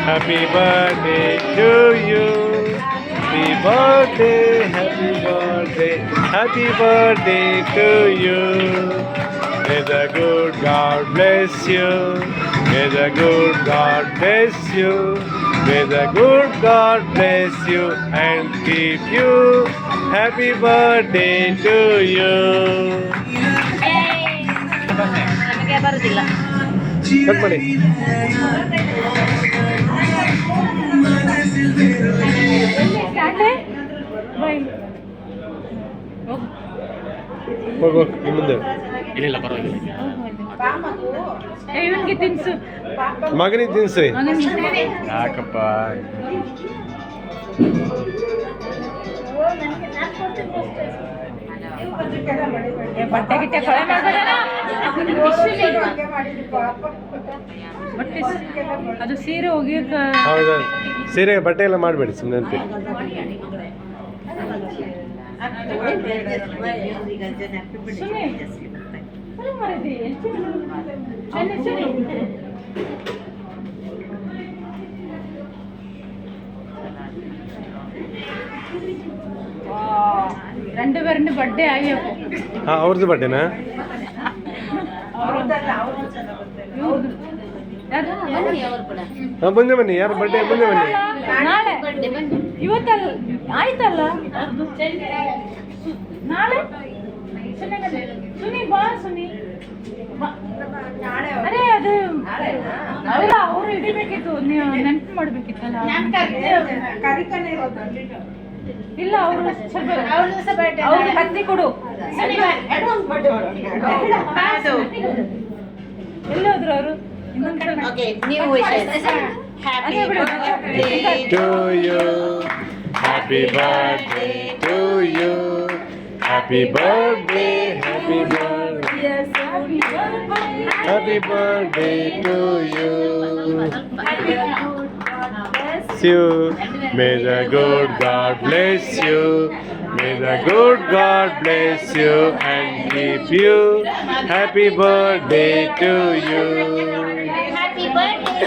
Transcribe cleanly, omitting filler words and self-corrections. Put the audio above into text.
Happy birthday to you. Happy birthday, happy birthday, happy birthday to you. May the good God bless you. May the good God bless you. May the good God bless you and keep you. Happy birthday to you. ನಮಗೆ ಬರುದಿಲ್ಲ. Cut ಮಾಡಿ. ಹೋಗು ಮುಂದೆ. ಇಲ್ಲ ಪರವಾಗಿಲ್ಲ. ಇವನ್ಗೆ ತಿನ್ಸು. ಮಗನಿಗೆ ತಿನ್ಸ್ರಿ. ಯಾಕಪ್ಪ ಬಟ್ಟೆ ಗಿಟ್ಟೆ ಕೊಳೆ ಮಾಡ್ಬೇಡ. ಬಟ್ಟೆ ಅದು ಸೀರೆ ಒಗಿಯಕ್ಕ. ಹೌದಾ ಸೀರೆ ಬಟ್ಟೆ ಎಲ್ಲ ಮಾಡಬೇಡಿ ಸುಮ್ಮನೆ ಅಂತ. ரெண்டு பர்த்டே ஆகியப்போ. ಅವ್ರದ್ದು ಬಟ್ಟೆನಾ? ಮುಂದೆ ಬನ್ನಿ. ಯಾರು ಬಟ್ಟೆ ಮುಂದೆ ಬನ್ನಿ. ನಾಳೆ ಇವತ್ತಲ್ಲ ಆಯ್ತಲ್ಲ ನಾಳೆ. ಸುನಿ ಬಾ ಸುನಿ. ಅರೆ ಅದು ಅಲ್ಲ ಅವರು ಹಿಡಿಬೇಕಿತ್ತು, ನೀವು ನೆನಪು ಮಾಡ್ಬೇಕಿತ್ತಲ್ಲ. ಇಲ್ಲ ಅವರು ಅವ್ರು ಕತ್ತಿ ಕೊಡು. ಎಲ್ಲೋದ್ರು ಅವರು? To you, happy birthday to you, happy birthday, happy birthday, happy birthday to you. You. May the good God bless you. May the good God bless you and keep you. Happy birthday to you. Happy birthday.